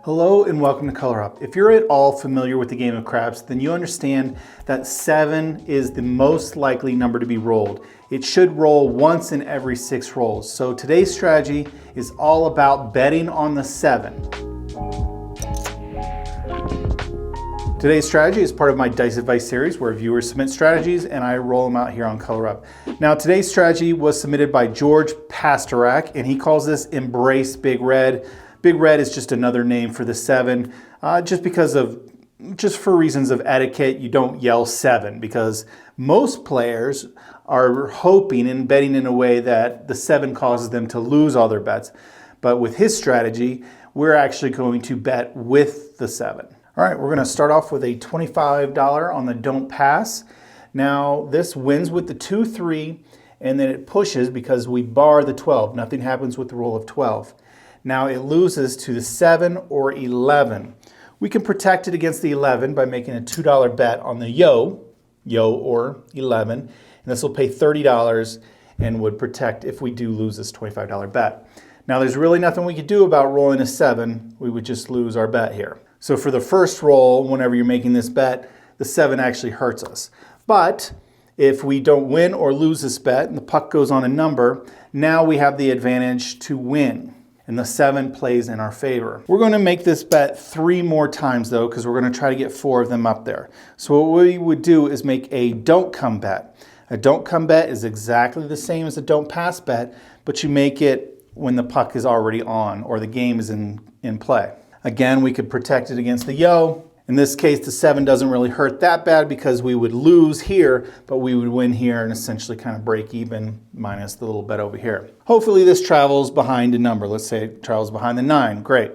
Hello and welcome to Color Up. If you're at all familiar with the game of craps, then you understand that 7 is the most likely number to be rolled. It should roll once in every 6 rolls. So today's strategy is all about betting on the 7. Today's strategy is part of my Dice Advice series where viewers submit strategies and I roll them out here on Color Up. Now today's strategy was submitted by George Pastorak and he calls this Embrace Big Red. Big Red is just another name for the 7, just for reasons of etiquette. You don't yell 7 because most players are hoping and betting in a way that the 7 causes them to lose all their bets. But with his strategy, we're actually going to bet with the 7. All right, we're going to start off with a $25 on the Don't Pass. Now this wins with the 2, 3, and then it pushes because we bar the 12. Nothing happens with the roll of 12. Now it loses to the 7 or 11. We can protect it against the 11 by making a $2 bet on the yo or 11. And this will pay $30 and would protect if we do lose this $25 bet. Now there's really nothing we could do about rolling a 7. We would just lose our bet here. So for the first roll, whenever you're making this bet, the 7 actually hurts us. But if we don't win or lose this bet and the puck goes on a number, now we have the advantage to win. And the 7 plays in our favor. We're going to make this bet 3 more times though, because we're going to try to get 4 of them up there. So what we would do is make a don't come bet. A don't come bet is exactly the same as a don't pass bet, but you make it when the puck is already on or the game is in play. Again, we could protect it against the yo. In this case, the 7 doesn't really hurt that bad because we would lose here, but we would win here and essentially kind of break even minus the little bet over here. Hopefully this travels behind a number. Let's say it travels behind the 9. Great.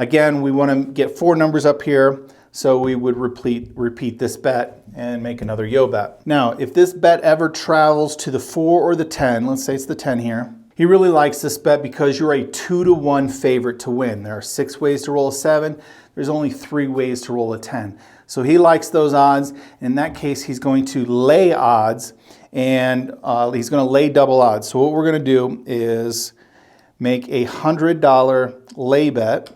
Again, we want to get 4 numbers up here, so we would repeat this bet and make another yo bet. Now, if this bet ever travels to the 4 or the 10, let's say it's the 10 here, he really likes this bet because you're a 2-to-1 favorite to win. There are 6 ways to roll a 7. There's only 3 ways to roll a 10. So he likes those odds. In that case, he's going to lay odds and he's going to lay double odds. So what we're going to do is make a $100 lay bet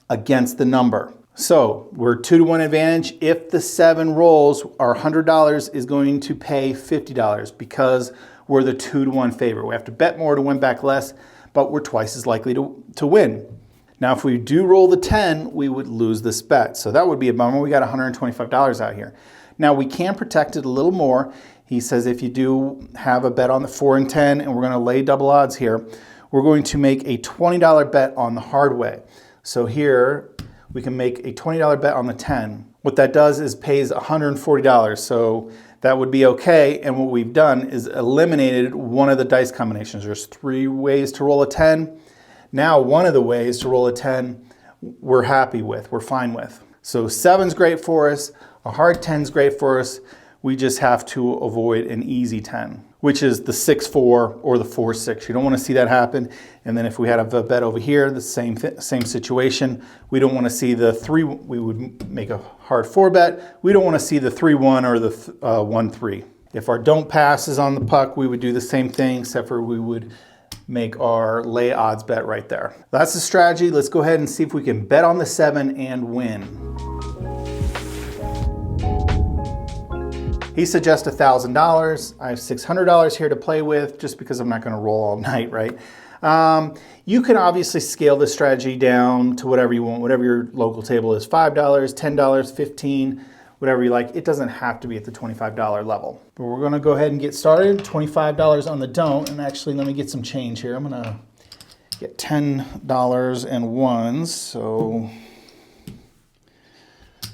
against the number. So we're 2-to-1 advantage. If the 7 rolls, our $100 is going to pay $50 because we're the 2-to-1 favorite. We have to bet more to win back less, but we're twice as likely to win. Now, if we do roll the 10, we would lose this bet. So that would be a bummer. We got $125 out here. Now, we can protect it a little more. He says if you do have a bet on the 4 and 10, and we're going to lay double odds here, we're going to make a $20 bet on the hard way. So here, we can make a $20 bet on the 10. What that does is pays $140. So that would be okay. And what we've done is eliminated one of the dice combinations. There's 3 ways to roll a 10. Now, one of the ways to roll a 10, we're happy with, we're fine with. So 7's great for us, a hard 10's great for us. We just have to avoid an easy 10, which is the 6-4 or the 4-6. You don't want to see that happen. And then if we had a bet over here, the same situation. We don't want to see the 3, we would make a hard 4 bet. We don't want to see the 3-1 or the 1-3. If our don't pass is on the puck, we would do the same thing, except for we would make our lay odds bet right there. That's the strategy. Let's go ahead and see if we can bet on the 7 and win. He suggests $1,000. I have $600 here to play with just because I'm not going to roll all night, right? You can obviously scale this strategy down to whatever you want, whatever your local table is, $5, $10, $15, whatever you like. It doesn't have to be at the $25 level. But we're going to go ahead and get started. $25 on the don't. And actually, let me get some change here. I'm going to get $10 and ones. So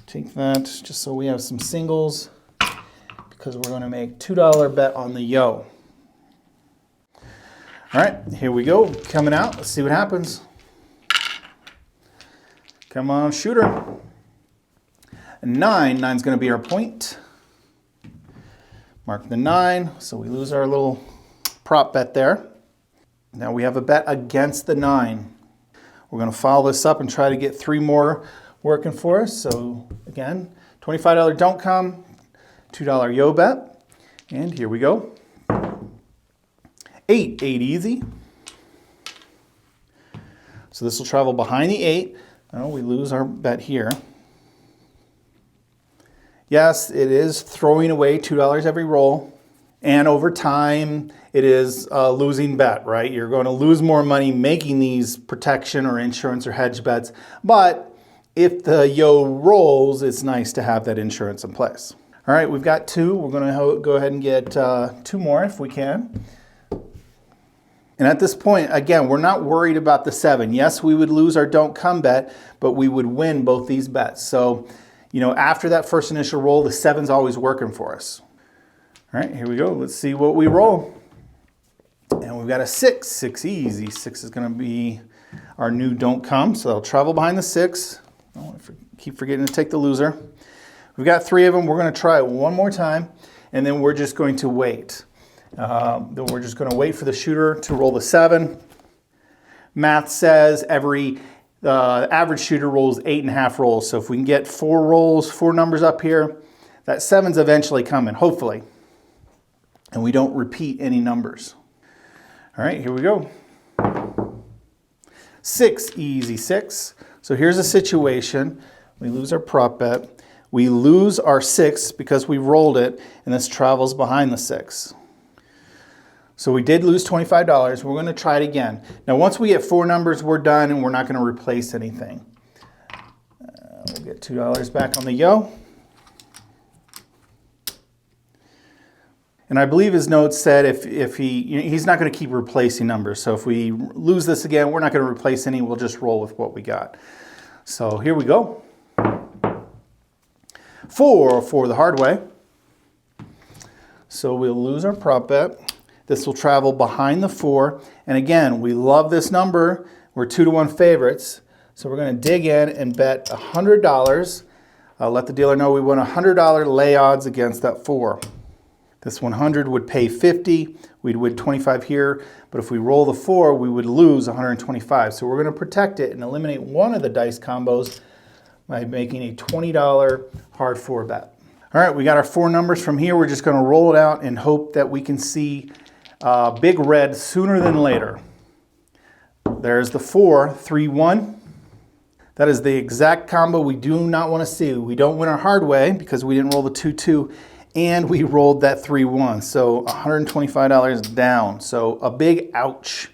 take that just so we have some singles because we're going to make $2 bet on the yo. All right, here we go. Coming out. Let's see what happens. Come on, shooter. 9. 9's going to be our point. Mark the 9, so we lose our little prop bet there. Now we have a bet against the 9. We're going to follow this up and try to get 3 more working for us. So again, $25 don't come, $2 yo bet, and here we go. 8 easy. So this will travel behind the 8. Oh, we lose our bet here. Yes, it is throwing away $2 every roll. And over time, it is a losing bet, right? You're going to lose more money making these protection or insurance or hedge bets. But if the yo rolls, it's nice to have that insurance in place. All right, we've got 2. We're going to go ahead and get 2 more if we can. And at this point, again, we're not worried about the 7. Yes, we would lose our don't come bet, but we would win both these bets. So, you know, after that first initial roll, the 7's always working for us. All right, here we go. Let's see what we roll. And we've got a 6. 6 easy. 6 is going to be our new don't come. So they'll travel behind the 6. Oh, I keep forgetting to take the loser. We've got 3 of them. We're going to try it one more time, and then we're just going to wait. Then we're just going to wait for the shooter to roll the 7. Math says the average shooter rolls 8.5 rolls. So if we can get 4 rolls, 4 numbers up here, that 7's eventually coming, hopefully. And we don't repeat any numbers. All right, here we go. 6, easy 6. So here's a situation. We lose our prop bet. We lose our 6 because we rolled it, and this travels behind the 6. So we did lose $25. We're going to try it again. Now, once we get 4 numbers, we're done, and we're not going to replace anything. We'll get $2 back on the yo. And I believe his notes said if he's not going to keep replacing numbers. So if we lose this again, we're not going to replace any. We'll just roll with what we got. So here we go. 4 for the hard way. So we'll lose our prop bet. This will travel behind the 4. And again, we love this number. We're 2-to-1 favorites. So we're going to dig in and bet $100. Let the dealer know we want $100 lay odds against that 4. This 100 would pay 50. We'd win 25 here. But if we roll the 4, we would lose 125. So we're going to protect it and eliminate one of the dice combos by making a $20 hard 4 bet. All right, we got our 4 numbers from here. We're just going to roll it out and hope that we can see big red sooner than later. There's the 4, 3, 1. That is the exact combo we do not want to see. We don't win our hard way because we didn't roll the 2, 2. And we rolled that 3, 1. So $125 down. So a big ouch.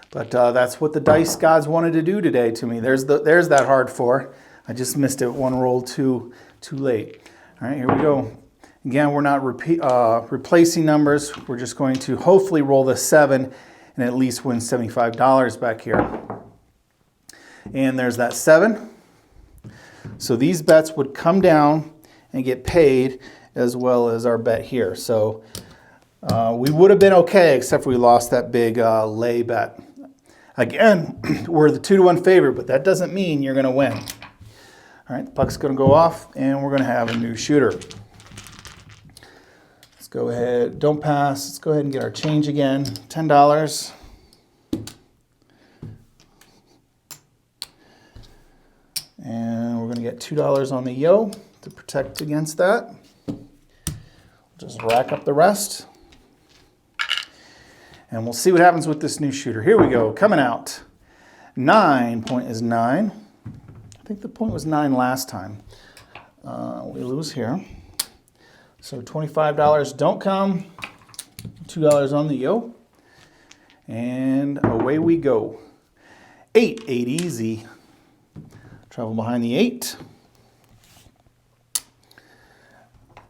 But that's what the dice gods wanted to do today to me. There's that hard 4. I just missed it 1 roll too late. All right, here we go. Again, we're not replacing numbers. We're just going to hopefully roll the 7 and at least win $75 back here. And there's that 7. So these bets would come down and get paid as well as our bet here. So we would have been okay except for we lost that big lay bet. Again, we're the 2-to-1 favorite, but that doesn't mean you're going to win. All right, the puck's going to go off, and we're going to have a new shooter. Let's go ahead. Don't pass. Let's go ahead and get our change again. $10. And we're going to get $2 on the yo to protect against that. Just rack up the rest. And we'll see what happens with this new shooter. Here we go, coming out. 9 point is 9. I think the point was 9 last time. We lose here. So $25 don't come. $2 on the yo. And away we go. 8 easy. Travel behind the 8.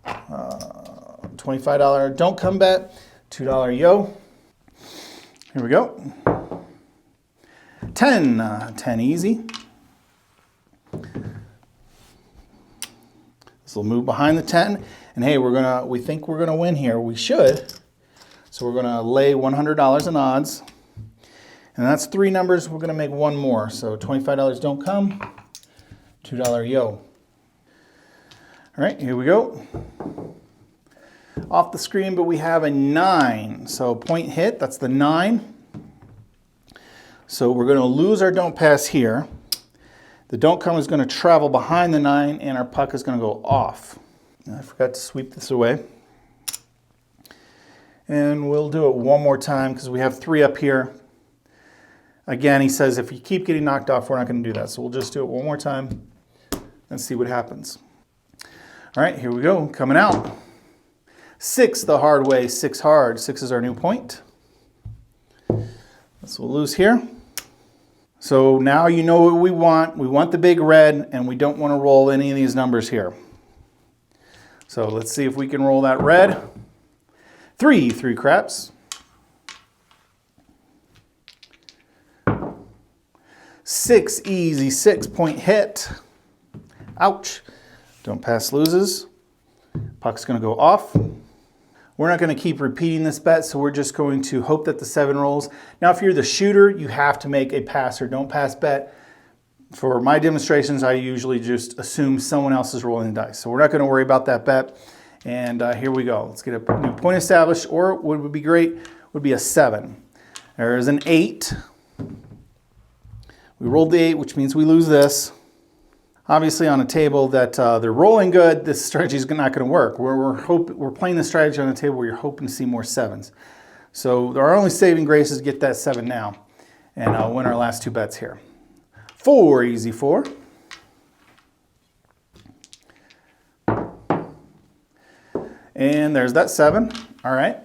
$25 don't come bet. $2 yo. Here we go. 10 easy. This will move behind the 10. And hey, we think we're gonna win here. We should. So we're gonna lay $100 in odds. And that's 3 numbers. We're gonna make 1 more. So $25 don't come. $2 yo. All right, here we go. Off the screen, but we have a 9. So point hit, that's the 9. So we're going to lose our don't pass here. The don't come is going to travel behind the 9, and our puck is going to go off. And I forgot to sweep this away. And we'll do it one more time because we have 3 up here. Again, he says if you keep getting knocked off, we're not going to do that. So we'll just do it one more time and see what happens. All right, here we go. Coming out. 6 the hard way, 6 hard. 6 is our new point. So we'll lose here. So now you know what we want. We want the big red, and we don't want to roll any of these numbers here. So let's see if we can roll that red. 3 craps. 6 easy, 6 point hit. Ouch. Don't pass loses. Puck's going to go off. We're not going to keep repeating this bet, so we're just going to hope that the 7 rolls. Now, if you're the shooter, you have to make a pass or don't pass bet. For my demonstrations, I usually just assume someone else is rolling the dice. So we're not going to worry about that bet. And here we go. Let's get a new point established, or what would be great would be a 7. There's an 8. We rolled the 8, which means we lose this. Obviously, on a table that they're rolling good, this strategy is not going to work. We're playing the strategy on a table where you're hoping to see more 7s. So our only saving grace is get that 7 now, and I'll win our last 2 bets here. 4 easy 4. And there's that 7. All right.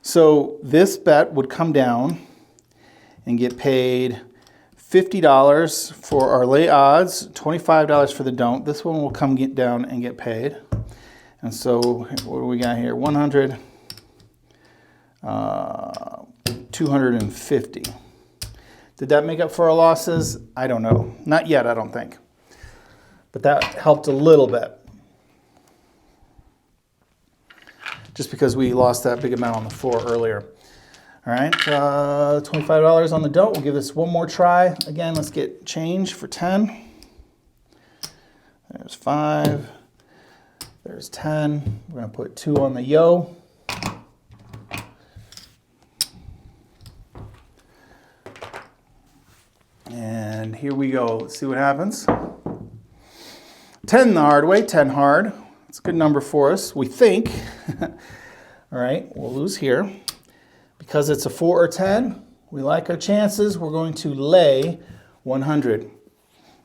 So this bet would come down and get paid $50 for our lay odds, $25 for the don't. This one will come get down and get paid. And so what do we got here? 100, 250. Did that make up for our losses? I don't know. Not yet, I don't think. But that helped a little bit. Just because we lost that big amount on the 4 earlier. All right, $25 on the don't. We'll give this one more try. Again, let's get change for 10. There's 5. There's 10. We're going to put 2 on the yo. And here we go. Let's see what happens. 10 the hard way, 10 hard. It's a good number for us, we think. All right, we'll lose here. Because it's a 4 or 10, we like our chances. We're going to lay 100.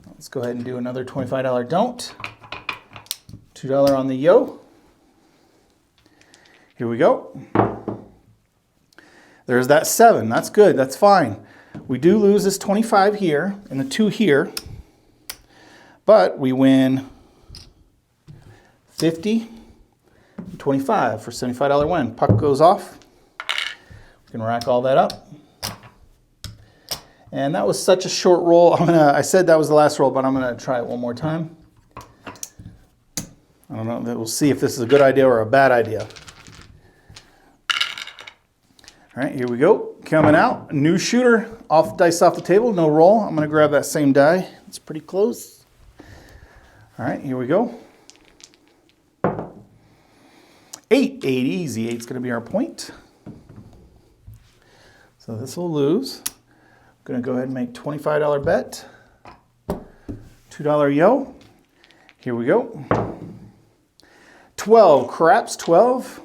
Let's go ahead and do another $25 don't. $2 on the yo. Here we go. There's that 7. That's good. That's fine. We do lose this 25 here and the 2 here. But we win 50, 25 for $75 win. Puck goes off. We can rack all that up. And that was such a short roll. I said that was the last roll, but I'm gonna try it one more time. I don't know, we'll see if this is a good idea or a bad idea. All right, here we go. Coming out, new shooter, dice off the table, no roll. I'm gonna grab that same die. It's pretty close. All right, here we go. 8 easy. 8's gonna be our point. So this will lose. I'm gonna go ahead and make $25 bet. $2 yo. Here we go. 12 craps, 12.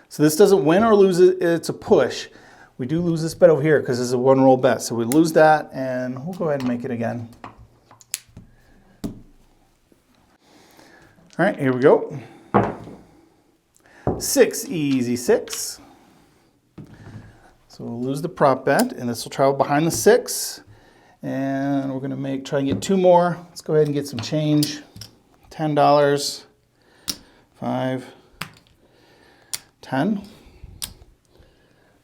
So this doesn't win or lose it, it's a push. We do lose this bet over here because this is a 1 roll bet. So we lose that and we'll go ahead and make it again. All right, here we go. 6 easy 6. So we'll lose the prop bet, and this will travel behind the 6. And we're going to try and get 2 more. Let's go ahead and get some change. $10, 5, 10.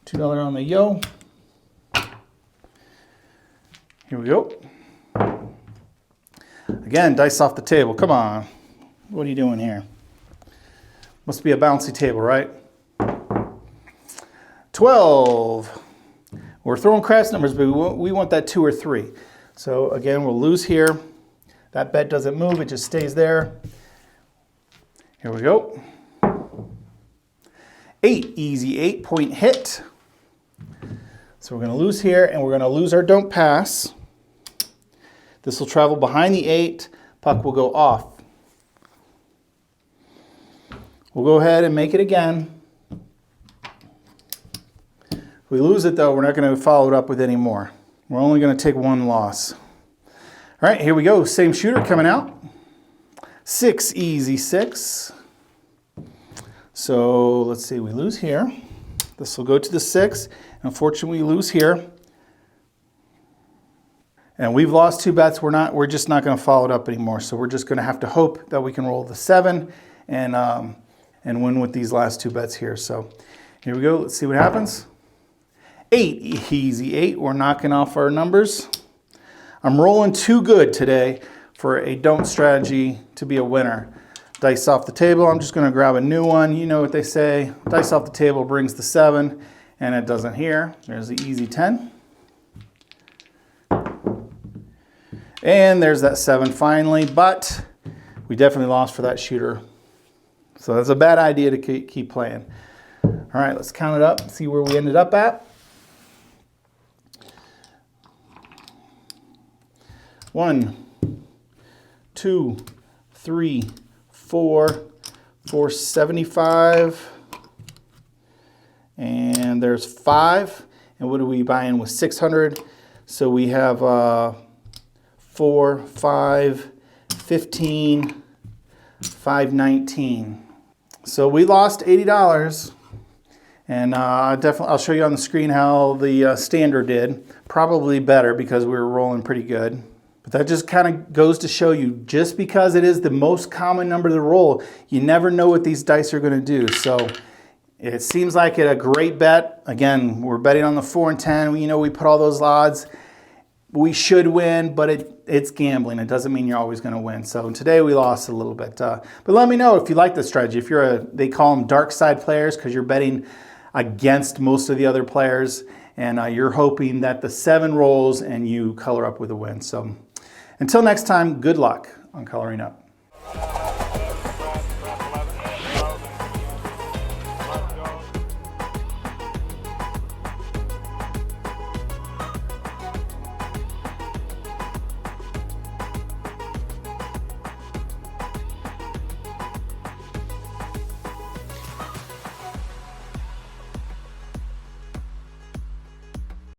$2 on the yo. Here we go. Again, dice off the table. Come on. What are you doing here? Must be a bouncy table, right? 12. We're throwing craps numbers, but we want that 2 or 3. So again, we'll lose here. That bet doesn't move, it just stays there. Here we go. 8, easy 8 point hit. So we're going to lose here, and we're going to lose our don't pass. This will travel behind the 8. Puck will go off. We'll go ahead and make it again. If we lose it though, we're not going to follow it up with any more. We're only going to take one loss. All right, here we go. Same shooter coming out. 6, easy 6. So let's see, we lose here. This will go to the 6. Unfortunately, we lose here. And we've lost 2 bets. We're just not going to follow it up anymore. So we're just going to have to hope that we can roll the 7 and win with these last 2 bets here. So here we go. Let's see what happens. 8, easy 8. We're knocking off our numbers. I'm rolling too good today for a don't strategy to be a winner. Dice off the table. I'm just going to grab a new one. You know what they say. Dice off the table brings the 7, and it doesn't here. There's the easy 10. And there's that 7 finally, but we definitely lost for that shooter. So that's a bad idea to keep playing. All right, let's count it up, see where we ended up at. 1, 2, 3, 4, 475. And there's 5. And what are we buying with 600? So we have 4, 5, 15, 519. So we lost $80. And I'll show you on the screen how the standard did. Probably better because we were rolling pretty good. But that just kind of goes to show you, just because it is the most common number to roll, you never know what these dice are going to do. So it seems like a great bet. Again, we're betting on the 4 and 10. You know, we put all those odds. We should win, but it's gambling. It doesn't mean you're always going to win. So today we lost a little bit. But let me know if you like this strategy. If you're they call them dark side players because you're betting against most of the other players, and you're hoping that the 7 rolls and you color up with a win. So until next time, good luck on coloring up.